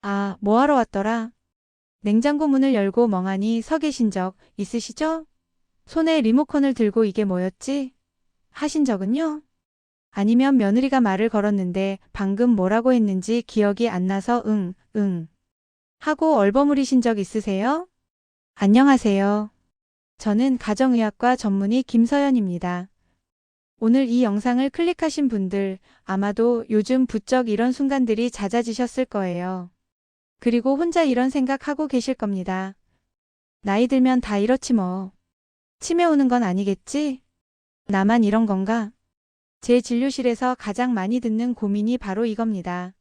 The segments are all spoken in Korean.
아, 뭐하러 왔더라? 냉장고 문을 열고 멍하니 서 계신 적 있으시죠? 손에 리모컨을 들고 이게 뭐였지? 하신 적은요? 아니면 며느리가 말을 걸었는데 방금 뭐라고 했는지 기억이 안 나서 응, 응 하고 얼버무리신 적 있으세요? 안녕하세요. 저는 가정의학과 전문의 김서연입니다. 오늘 이 영상을 클릭하신 분들 아마도 요즘 부쩍 이런 순간들이 잦아지셨을 거예요. 그리고 혼자 이런 생각하고 계실 겁니다. 나이 들면 다 이렇지 뭐. 치매 오는 건 아니겠지? 나만 이런 건가? 제 진료실에서 가장 많이 듣는 고민이 바로 이겁니다.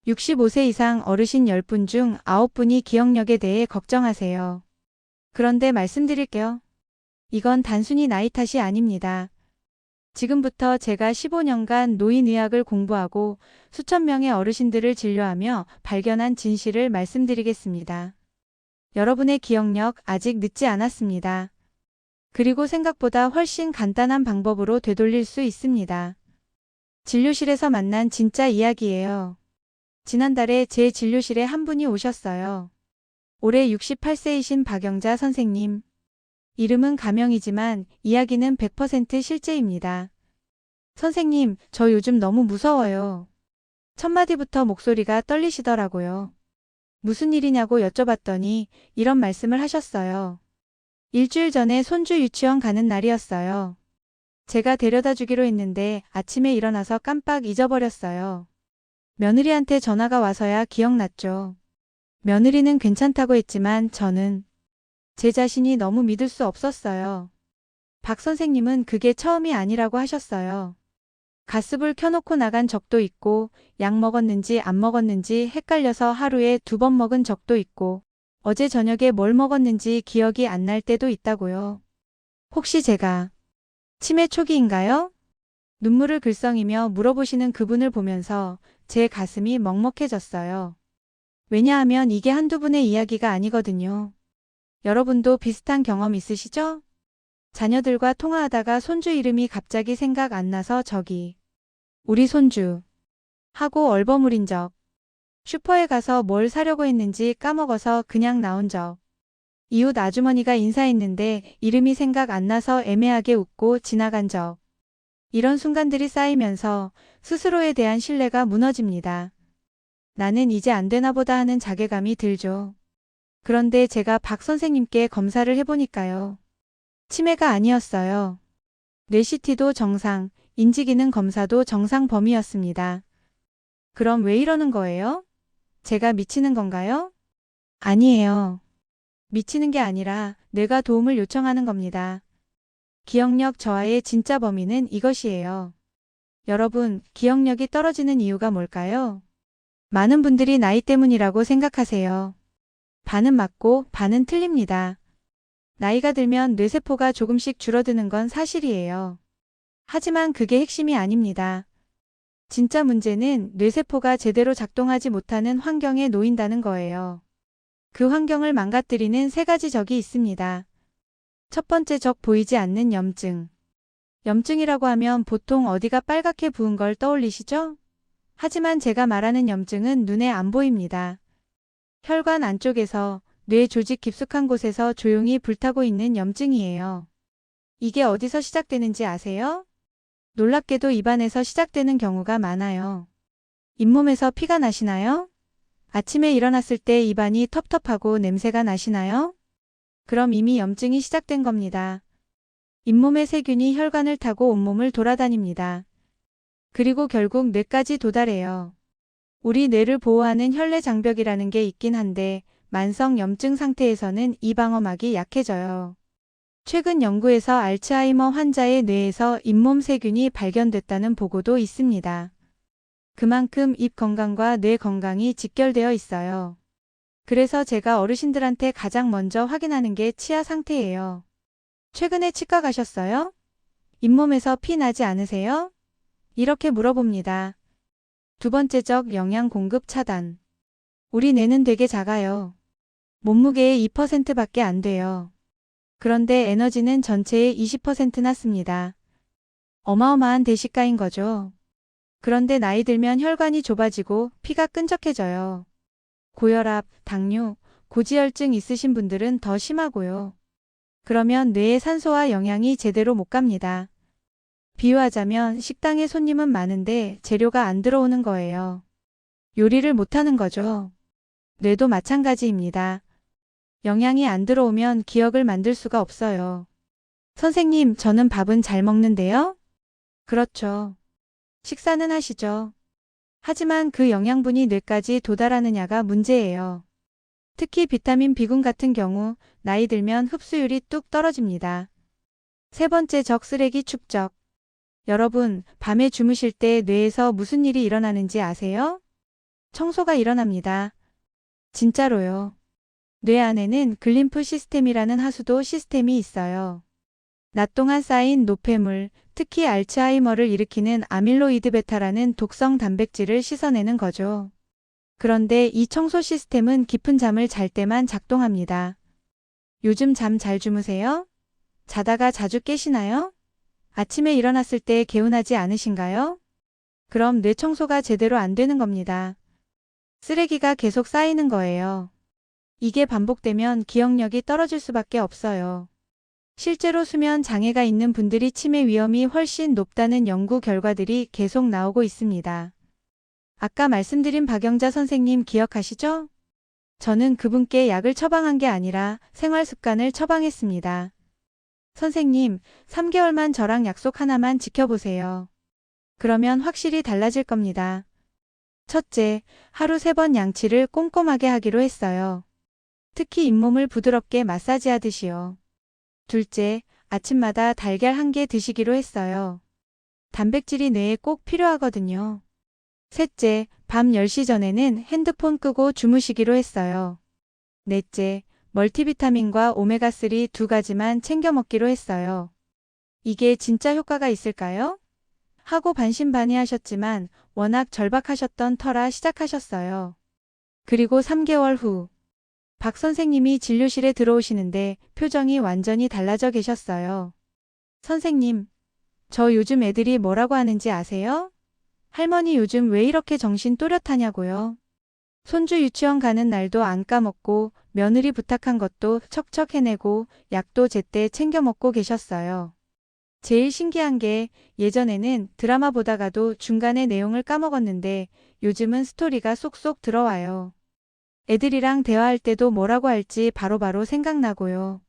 65세 이상 어르신 10분 중 9분이 기억력에 대해 걱정하세요. 그런데 말씀드릴게요. 이건 단순히 나이 탓이 아닙니다. 지금부터 제가 15년간 노인의학을 공부하고 수천 명의 어르신들을 진료하며 발견한 진실을 말씀드리겠습니다. 여러분의 기억력 아직 늦지 않았습니다. 그리고 생각보다 훨씬 간단한 방법으로 되돌릴 수 있습니다. 진료실에서 만난 진짜 이야기예요. 지난달에 제 진료실에 한 분이 오셨어요. 올해 68세이신 박영자 선생님. 이름은 가명이지만 이야기는 100% 실제입니다. 선생님, 저 요즘 너무 무서워요. 첫 마디부터 목소리가 떨리시더라고요. 무슨 일이냐고 여쭤봤더니 이런 말씀을 하셨어요. 일주일 전에 손주 유치원 가는 날이었어요. 제가 데려다 주기로 했는데 아침에 일어나서 깜빡 잊어버렸어요. 며느리한테 전화가 와서야 기억났죠. 며느리는 괜찮다고 했지만 저는 제 자신이 너무 믿을 수 없었어요. 박 선생님은 그게 처음이 아니라고 하셨어요. 가스불 켜놓고 나간 적도 있고 약 먹었는지 안 먹었는지 헷갈려서 하루에 2번 먹은 적도 있고 어제 저녁에 뭘 먹었는지 기억이 안 날 때도 있다고요. 혹시 제가 치매 초기인가요? 눈물을 글썽이며 물어보시는 그분을 보면서 제 가슴이 먹먹해졌어요. 왜냐하면 이게 한두 분의 이야기가 아니거든요. 여러분도 비슷한 경험 있으시죠? 자녀들과 통화하다가 손주 이름이 갑자기 생각 안 나서 저기 우리 손주 하고 얼버무린 적. 슈퍼에 가서 뭘 사려고 했는지 까먹어서 그냥 나온 적. 이웃 아주머니가 인사했는데 이름이 생각 안 나서 애매하게 웃고 지나간 적. 이런 순간들이 쌓이면서 스스로에 대한 신뢰가 무너집니다. 나는 이제 안 되나 보다 하는 자괴감이 들죠. 그런데 제가 박 선생님께 검사를 해보니까요. 치매가 아니었어요. 뇌CT도 정상, 인지기능 검사도 정상 범위였습니다. 그럼 왜 이러는 거예요? 제가 미치는 건가요? 아니에요. 미치는 게 아니라 뇌가 도움을 요청하는 겁니다. 기억력 저하의 진짜 범위는 이것이에요. 여러분, 기억력이 떨어지는 이유가 뭘까요? 많은 분들이 나이 때문이라고 생각하세요. 반은 맞고 반은 틀립니다. 나이가 들면 뇌세포가 조금씩 줄어드는 건 사실이에요. 하지만 그게 핵심이 아닙니다. 진짜 문제는 뇌세포가 제대로 작동하지 못하는 환경에 놓인다는 거예요. 그 환경을 망가뜨리는 3가지 적이 있습니다. 첫 번째 적 보이지 않는 염증. 염증이라고 하면 보통 어디가 빨갛게 부은 걸 떠올리시죠? 하지만 제가 말하는 염증은 눈에 안 보입니다. 혈관 안쪽에서 뇌 조직 깊숙한 곳에서 조용히 불타고 있는 염증이에요. 이게 어디서 시작되는지 아세요? 놀랍게도 입안에서 시작되는 경우가 많아요. 잇몸에서 피가 나시나요? 아침에 일어났을 때 입안이 텁텁하고 냄새가 나시나요? 그럼 이미 염증이 시작된 겁니다. 잇몸의 세균이 혈관을 타고 온몸을 돌아다닙니다. 그리고 결국 뇌까지 도달해요. 우리 뇌를 보호하는 혈내 장벽이라는 게 있긴 한데 만성 염증 상태에서는 이 방어막이 약해져요. 최근 연구에서 알츠하이머 환자의 뇌에서 잇몸 세균이 발견됐다는 보고도 있습니다. 그만큼 입 건강과 뇌 건강이 직결되어 있어요. 그래서 제가 어르신들한테 가장 먼저 확인하는 게 치아 상태예요. 최근에 치과 가셨어요? 잇몸에서 피 나지 않으세요? 이렇게 물어봅니다. 두 번째 적 영양 공급 차단. 우리 뇌는 되게 작아요. 몸무게의 2%밖에 안 돼요. 그런데 에너지는 전체의 20%나 씁니다. 어마어마한 대식가인 거죠. 그런데 나이 들면 혈관이 좁아지고 피가 끈적해져요. 고혈압, 당뇨, 고지혈증 있으신 분들은 더 심하고요. 그러면 뇌에 산소와 영양이 제대로 못 갑니다. 비유하자면 식당에 손님은 많은데 재료가 안 들어오는 거예요. 요리를 못하는 거죠. 뇌도 마찬가지입니다. 영양이 안 들어오면 기억을 만들 수가 없어요. 선생님, 저는 밥은 잘 먹는데요? 그렇죠. 식사는 하시죠. 하지만 그 영양분이 뇌까지 도달하느냐가 문제예요. 특히 비타민 B군 같은 경우 나이 들면 흡수율이 뚝 떨어집니다. 세 번째, 적쓰레기 축적. 여러분, 밤에 주무실 때 뇌에서 무슨 일이 일어나는지 아세요? 청소가 일어납니다. 진짜로요. 뇌 안에는 글림프 시스템이라는 하수도 시스템이 있어요. 낮 동안 쌓인 노폐물, 특히 알츠하이머를 일으키는 아밀로이드 베타라는 독성 단백질을 씻어내는 거죠. 그런데 이 청소 시스템은 깊은 잠을 잘 때만 작동합니다. 요즘 잠 잘 주무세요? 자다가 자주 깨시나요? 아침에 일어났을 때 개운하지 않으신가요? 그럼 뇌 청소가 제대로 안 되는 겁니다. 쓰레기가 계속 쌓이는 거예요. 이게 반복되면 기억력이 떨어질 수밖에 없어요. 실제로 수면 장애가 있는 분들이 치매 위험이 훨씬 높다는 연구 결과들이 계속 나오고 있습니다. 아까 말씀드린 박영자 선생님 기억하시죠? 저는 그분께 약을 처방한 게 아니라 생활 습관을 처방했습니다. 선생님, 3개월만 저랑 약속 하나만 지켜보세요. 그러면 확실히 달라질 겁니다. 첫째, 하루 3번 양치를 꼼꼼하게 하기로 했어요. 특히 잇몸을 부드럽게 마사지하듯이요. 둘째, 아침마다 달걀 1개 드시기로 했어요. 단백질이 뇌에 꼭 필요하거든요. 셋째, 밤 10시 전에는 핸드폰 끄고 주무시기로 했어요. 넷째, 멀티비타민과 오메가3 2가지만 챙겨 먹기로 했어요. 이게 진짜 효과가 있을까요? 하고 반신반의하셨지만 워낙 절박하셨던 터라 시작하셨어요. 그리고 3개월 후, 박 선생님이 진료실에 들어오시는데 표정이 완전히 달라져 계셨어요. 선생님, 저 요즘 애들이 뭐라고 하는지 아세요? 할머니 요즘 왜 이렇게 정신 또렷하냐고요. 손주 유치원 가는 날도 안 까먹고 며느리 부탁한 것도 척척 해내고 약도 제때 챙겨 먹고 계셨어요. 제일 신기한 게 예전에는 드라마 보다가도 중간에 내용을 까먹었는데 요즘은 스토리가 쏙쏙 들어와요. 애들이랑 대화할 때도 뭐라고 할지 바로바로 생각나고요.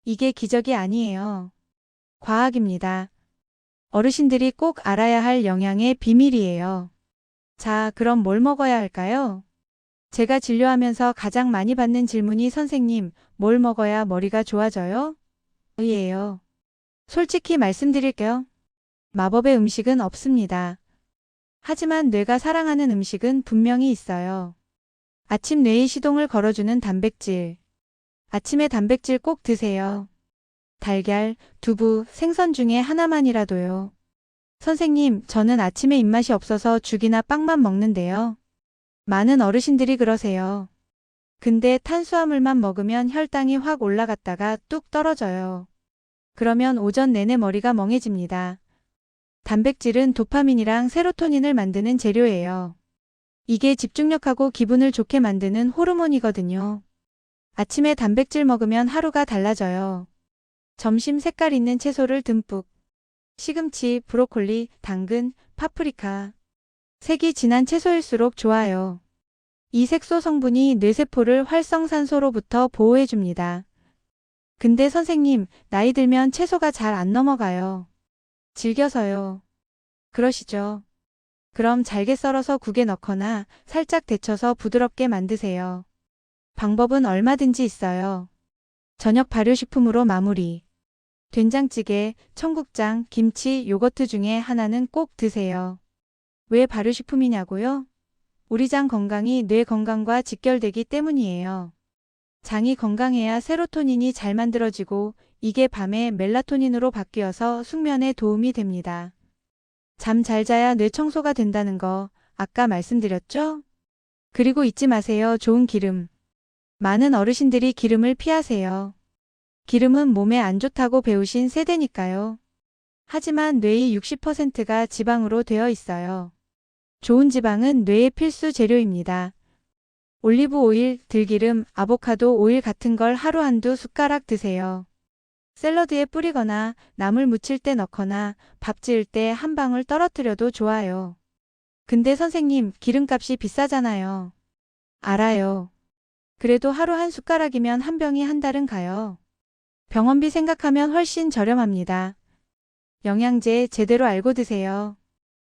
이게 기적이 아니에요. 과학입니다. 어르신들이 꼭 알아야 할 영양의 비밀이에요. 자, 그럼 뭘 먹어야 할까요? 제가 진료하면서 가장 많이 받는 질문이 선생님, 뭘 먹어야 머리가 좋아져요? 이에요. 솔직히 말씀드릴게요. 마법의 음식은 없습니다. 하지만 뇌가 사랑하는 음식은 분명히 있어요. 아침 뇌의 시동을 걸어주는 단백질. 아침에 단백질 꼭 드세요. 달걀, 두부, 생선 중에 하나만이라도요. 선생님, 저는 아침에 입맛이 없어서 죽이나 빵만 먹는데요. 많은 어르신들이 그러세요. 근데 탄수화물만 먹으면 혈당이 확 올라갔다가 뚝 떨어져요. 그러면 오전 내내 머리가 멍해집니다. 단백질은 도파민이랑 세로토닌을 만드는 재료예요. 이게 집중력하고 기분을 좋게 만드는 호르몬이거든요. 아침에 단백질 먹으면 하루가 달라져요. 점심 색깔 있는 채소를 듬뿍. 시금치, 브로콜리, 당근, 파프리카. 색이 진한 채소일수록 좋아요. 이 색소 성분이 뇌세포를 활성산소로부터 보호해줍니다. 근데 선생님, 나이 들면 채소가 잘 안 넘어가요. 질겨서요. 그러시죠. 그럼 잘게 썰어서 국에 넣거나 살짝 데쳐서 부드럽게 만드세요. 방법은 얼마든지 있어요. 저녁 발효식품으로 마무리. 된장찌개, 청국장, 김치, 요거트 중에 하나는 꼭 드세요. 왜 발효식품이냐고요? 우리 장 건강이 뇌 건강과 직결되기 때문이에요. 장이 건강해야 세로토닌이 잘 만들어지고 이게 밤에 멜라토닌으로 바뀌어서 숙면에 도움이 됩니다. 잠 잘 자야 뇌 청소가 된다는 거 아까 말씀드렸죠? 그리고 잊지 마세요. 좋은 기름. 많은 어르신들이 기름을 피하세요. 기름은 몸에 안 좋다고 배우신 세대니까요. 하지만 뇌의 60%가 지방으로 되어 있어요. 좋은 지방은 뇌의 필수 재료입니다. 올리브 오일, 들기름, 아보카도 오일 같은 걸 하루 한두 숟가락 드세요. 샐러드에 뿌리거나 나물 무칠 때 넣거나 밥 지을 때 한 방울 떨어뜨려도 좋아요. 근데 선생님, 기름값이 비싸잖아요. 알아요. 그래도 하루 한 숟가락이면 한 병이 한 달은 가요. 병원비 생각하면 훨씬 저렴합니다. 영양제 제대로 알고 드세요.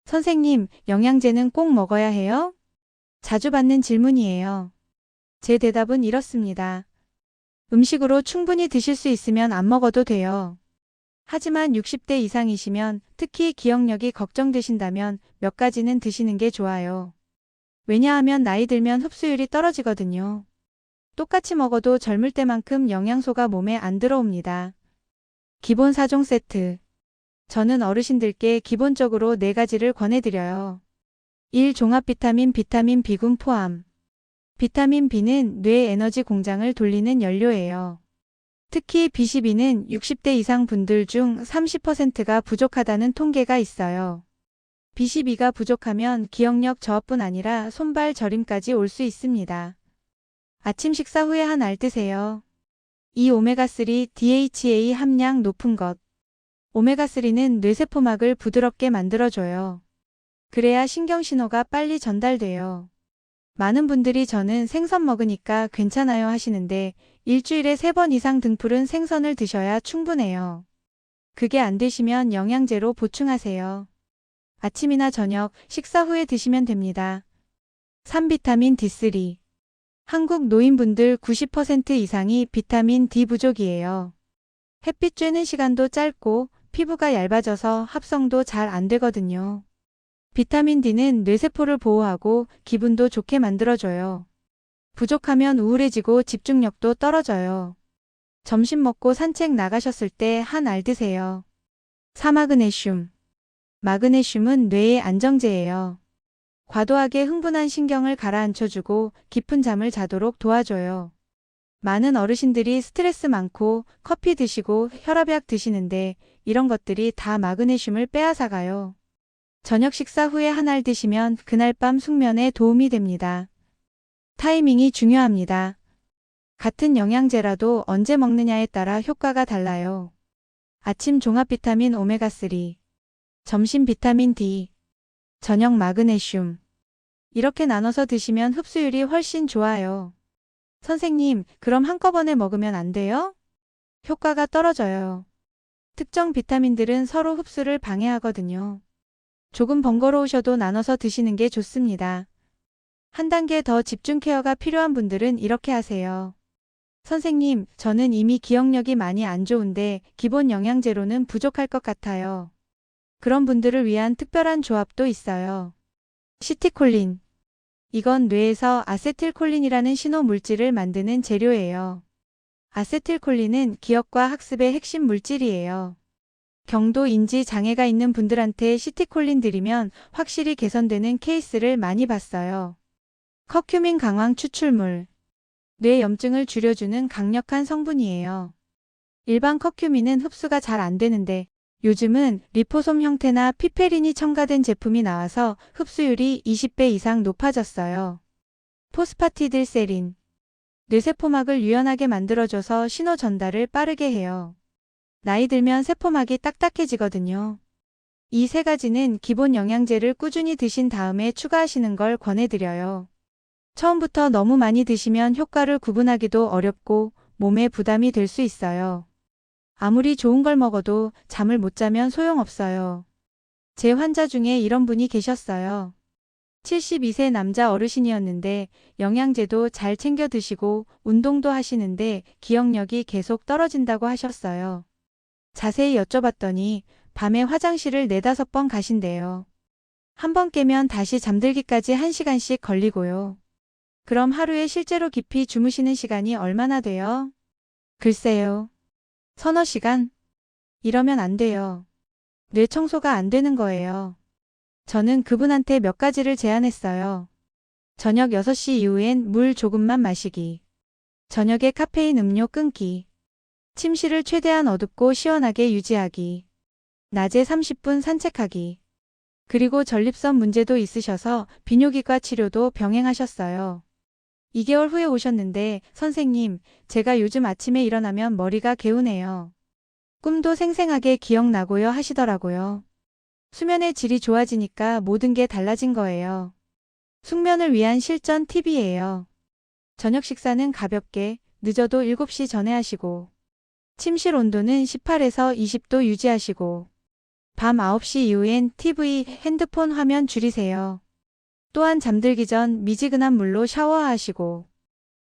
선생님, 영양제는 꼭 먹어야 해요? 자주 받는 질문이에요. 제 대답은 이렇습니다. 음식으로 충분히 드실 수 있으면 안 먹어도 돼요. 하지만 60대 이상이시면 특히 기억력이 걱정되신다면 몇 가지는 드시는 게 좋아요. 왜냐하면 나이 들면 흡수율이 떨어지거든요. 똑같이 먹어도 젊을 때만큼 영양소가 몸에 안 들어옵니다. 기본 4종 세트. 저는 어르신들께 기본적으로 4가지를 권해드려요. 1. 종합 비타민 B군 포함. 비타민 B는 뇌 에너지 공장을 돌리는 연료예요. 특히 B12는 60대 이상 분들 중 30%가 부족하다는 통계가 있어요. B12가 부족하면 기억력 저하뿐 아니라 손발 저림까지 올 수 있습니다. 아침 식사 후에 한 알 드세요. 이 오메가3 DHA 함량 높은 것. 오메가3는 뇌세포막을 부드럽게 만들어줘요. 그래야 신경신호가 빨리 전달돼요. 많은 분들이 저는 생선 먹으니까 괜찮아요 하시는데 일주일에 3번 이상 등푸른 생선을 드셔야 충분해요. 그게 안 되시면 영양제로 보충하세요. 아침이나 저녁, 식사 후에 드시면 됩니다. 3. 비타민 D3. 한국 노인분들 90% 이상이 비타민 D 부족이에요. 햇빛 쬐는 시간도 짧고 피부가 얇아져서 합성도 잘 안 되거든요. 비타민 D는 뇌세포를 보호하고 기분도 좋게 만들어줘요. 부족하면 우울해지고 집중력도 떨어져요. 점심 먹고 산책 나가셨을 때 한 알 드세요. 4. 마그네슘. 마그네슘은 뇌의 안정제예요. 과도하게 흥분한 신경을 가라앉혀주고 깊은 잠을 자도록 도와줘요. 많은 어르신들이 스트레스 많고 커피 드시고 혈압약 드시는데 이런 것들이 다 마그네슘을 빼앗아가요. 저녁 식사 후에 한 알 드시면 그날 밤 숙면에 도움이 됩니다. 타이밍이 중요합니다. 같은 영양제라도 언제 먹느냐에 따라 효과가 달라요. 아침 종합 비타민 오메가3, 점심 비타민 D, 저녁 마그네슘. 이렇게 나눠서 드시면 흡수율이 훨씬 좋아요. 선생님, 그럼 한꺼번에 먹으면 안 돼요? 효과가 떨어져요. 특정 비타민들은 서로 흡수를 방해하거든요. 조금 번거로우셔도 나눠서 드시는 게 좋습니다. 한 단계 더 집중 케어가 필요한 분들은 이렇게 하세요. 선생님, 저는 이미 기억력이 많이 안 좋은데 기본 영양제로는 부족할 것 같아요. 그런 분들을 위한 특별한 조합도 있어요. 시티콜린. 이건 뇌에서 아세틸콜린이라는 신호 물질을 만드는 재료예요. 아세틸콜린은 기억과 학습의 핵심 물질이에요. 경도 인지 장애가 있는 분들한테 시티콜린 드리면 확실히 개선되는 케이스를 많이 봤어요. 커큐민 강황 추출물. 뇌 염증을 줄여주는 강력한 성분이에요. 일반 커큐민은 흡수가 잘 안 되는데 요즘은 리포솜 형태나 피페린이 첨가된 제품이 나와서 흡수율이 20배 이상 높아졌어요. 포스파티딜세린. 뇌세포막을 유연하게 만들어줘서 신호 전달을 빠르게 해요. 나이 들면 세포막이 딱딱해지거든요. 이 3가지는 기본 영양제를 꾸준히 드신 다음에 추가하시는 걸 권해드려요. 처음부터 너무 많이 드시면 효과를 구분하기도 어렵고 몸에 부담이 될 수 있어요. 아무리 좋은 걸 먹어도 잠을 못 자면 소용없어요. 제 환자 중에 이런 분이 계셨어요. 72세 남자 어르신이었는데 영양제도 잘 챙겨 드시고 운동도 하시는데 기억력이 계속 떨어진다고 하셨어요. 자세히 여쭤봤더니 밤에 화장실을 4-5번 가신대요. 한 번 깨면 다시 잠들기까지 1시간씩 걸리고요. 그럼 하루에 실제로 깊이 주무시는 시간이 얼마나 돼요? 글쎄요. 서너 시간? 이러면 안 돼요. 뇌 청소가 안 되는 거예요. 저는 그분한테 몇 가지를 제안했어요. 저녁 6시 이후엔 물 조금만 마시기. 저녁에 카페인 음료 끊기. 침실을 최대한 어둡고 시원하게 유지하기. 낮에 30분 산책하기. 그리고 전립선 문제도 있으셔서 비뇨기과 치료도 병행하셨어요. 2개월 후에 오셨는데 선생님, 제가 요즘 아침에 일어나면 머리가 개운해요. 꿈도 생생하게 기억나고요 하시더라고요. 수면의 질이 좋아지니까 모든 게 달라진 거예요. 숙면을 위한 실전 팁이에요. 저녁 식사는 가볍게, 늦어도 7시 전에 하시고, 침실 온도는 18에서 20도 유지하시고, 밤 9시 이후엔 TV, 핸드폰 화면 줄이세요. 또한 잠들기 전 미지근한 물로 샤워하시고,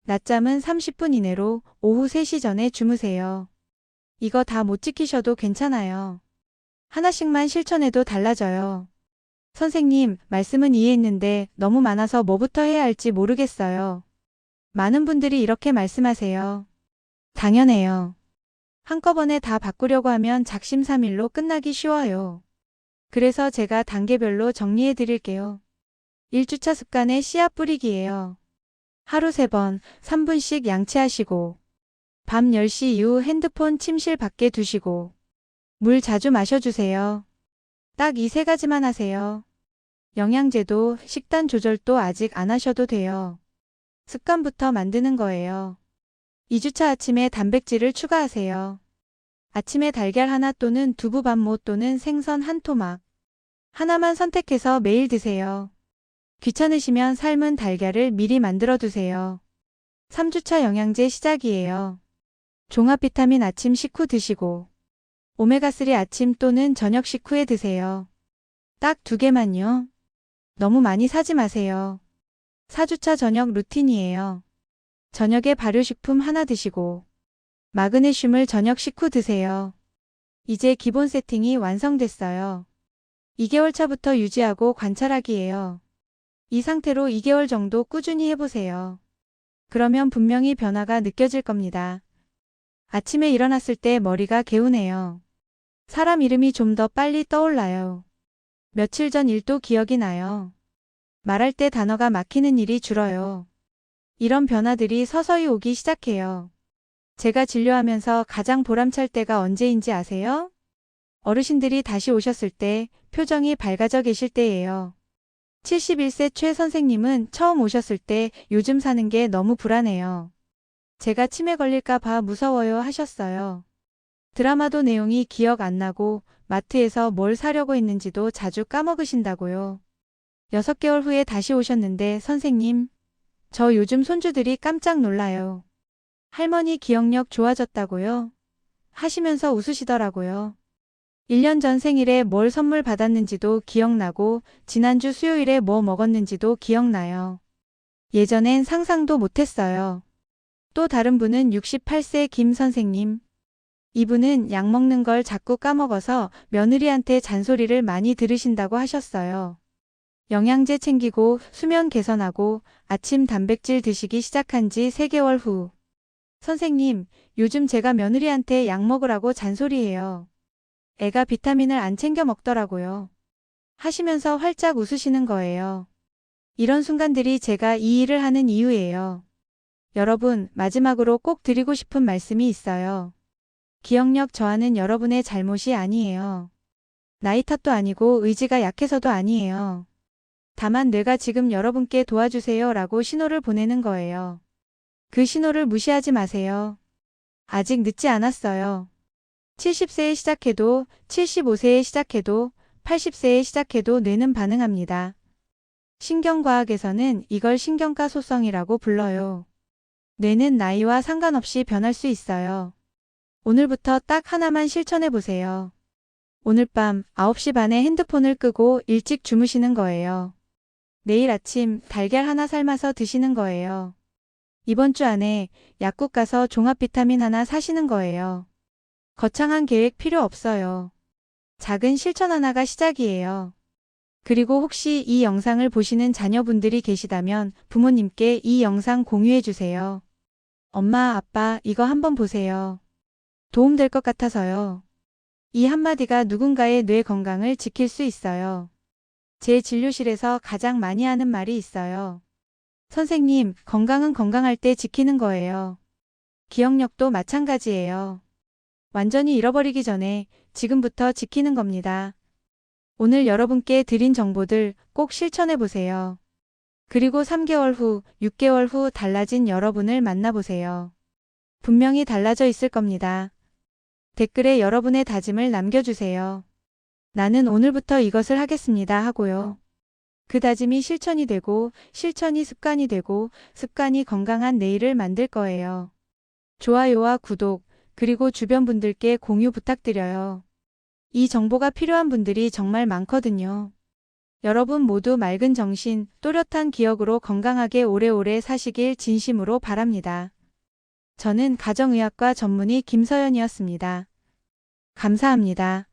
낮잠은 30분 이내로 오후 3시 전에 주무세요. 이거 다 못 지키셔도 괜찮아요. 하나씩만 실천해도 달라져요. 선생님, 말씀은 이해했는데 너무 많아서 뭐부터 해야 할지 모르겠어요. 많은 분들이 이렇게 말씀하세요. 당연해요. 한꺼번에 다 바꾸려고 하면 작심삼일로 끝나기 쉬워요. 그래서 제가 단계별로 정리해 드릴게요. 1주차 습관의 씨앗 뿌리기예요. 하루 3번, 3분씩 양치하시고, 밤 10시 이후 핸드폰 침실 밖에 두시고, 물 자주 마셔주세요. 딱 이 3가지만 하세요. 영양제도, 식단 조절도 아직 안 하셔도 돼요. 습관부터 만드는 거예요. 2주차 아침에 단백질을 추가하세요. 아침에 달걀 하나 또는 두부 반모 또는 생선 한 토막. 하나만 선택해서 매일 드세요. 귀찮으시면 삶은 달걀을 미리 만들어 두세요. 3주차 영양제 시작이에요. 종합 비타민 아침 식후 드시고, 오메가3 아침 또는 저녁 식후에 드세요. 딱 2개만요. 너무 많이 사지 마세요. 4주차 저녁 루틴이에요. 저녁에 발효식품 하나 드시고, 마그네슘을 저녁 식후 드세요. 이제 기본 세팅이 완성됐어요. 2개월 차부터 유지하고 관찰하기예요. 이 상태로 2개월 정도 꾸준히 해보세요. 그러면 분명히 변화가 느껴질 겁니다. 아침에 일어났을 때 머리가 개운해요. 사람 이름이 좀 더 빨리 떠올라요. 며칠 전 일도 기억이 나요. 말할 때 단어가 막히는 일이 줄어요. 이런 변화들이 서서히 오기 시작해요. 제가 진료하면서 가장 보람찰 때가 언제인지 아세요? 어르신들이 다시 오셨을 때, 표정이 밝아져 계실 때예요. 71세 최 선생님은 처음 오셨을 때 요즘 사는 게 너무 불안해요. 제가 치매 걸릴까 봐 무서워요 하셨어요. 드라마도 내용이 기억 안 나고 마트에서 뭘 사려고 했는지도 자주 까먹으신다고요. 6개월 후에 다시 오셨는데 선생님, 저 요즘 손주들이 깜짝 놀라요. 할머니 기억력 좋아졌다고요? 하시면서 웃으시더라고요. 1년 전 생일에 뭘 선물 받았는지도 기억나고 지난주 수요일에 뭐 먹었는지도 기억나요. 예전엔 상상도 못했어요. 또 다른 분은 68세 김 선생님. 이분은 약 먹는 걸 자꾸 까먹어서 며느리한테 잔소리를 많이 들으신다고 하셨어요. 영양제 챙기고 수면 개선하고 아침 단백질 드시기 시작한 지 3개월 후. 선생님, 요즘 제가 며느리한테 약 먹으라고 잔소리해요. 애가 비타민을 안 챙겨 먹더라고요. 하시면서 활짝 웃으시는 거예요. 이런 순간들이 제가 이 일을 하는 이유예요. 여러분, 마지막으로 꼭 드리고 싶은 말씀이 있어요. 기억력 저하는 여러분의 잘못이 아니에요. 나이 탓도 아니고 의지가 약해서도 아니에요. 다만 뇌가 지금 여러분께 도와주세요 라고 신호를 보내는 거예요. 그 신호를 무시하지 마세요. 아직 늦지 않았어요. 70세에 시작해도, 75세에 시작해도, 80세에 시작해도 뇌는 반응합니다. 신경과학에서는 이걸 신경가 소성이라고 불러요. 뇌는 나이와 상관없이 변할 수 있어요. 오늘부터 딱 하나만 실천해 보세요. 오늘 밤 9시 반에 핸드폰을 끄고 일찍 주무시는 거예요. 내일 아침 달걀 하나 삶아서 드시는 거예요. 이번 주 안에 약국 가서 종합 비타민 하나 사시는 거예요. 거창한 계획 필요 없어요. 작은 실천 하나가 시작이에요. 그리고 혹시 이 영상을 보시는 자녀분들이 계시다면 부모님께 이 영상 공유해 주세요. 엄마, 아빠, 이거 한번 보세요. 도움될 것 같아서요. 이 한마디가 누군가의 뇌 건강을 지킬 수 있어요. 제 진료실에서 가장 많이 하는 말이 있어요. 선생님, 건강은 건강할 때 지키는 거예요. 기억력도 마찬가지예요. 완전히 잃어버리기 전에 지금부터 지키는 겁니다. 오늘 여러분께 드린 정보들 꼭 실천해 보세요. 그리고 3개월 후, 6개월 후 달라진 여러분을 만나보세요. 분명히 달라져 있을 겁니다. 댓글에 여러분의 다짐을 남겨주세요. 나는 오늘부터 이것을 하겠습니다 하고요. 그 다짐이 실천이 되고, 실천이 습관이 되고, 습관이 건강한 내일을 만들 거예요. 좋아요와 구독, 그리고 주변 분들께 공유 부탁드려요. 이 정보가 필요한 분들이 정말 많거든요. 여러분 모두 맑은 정신, 또렷한 기억으로 건강하게 오래오래 사시길 진심으로 바랍니다. 저는 가정의학과 전문의 김서연이었습니다. 감사합니다.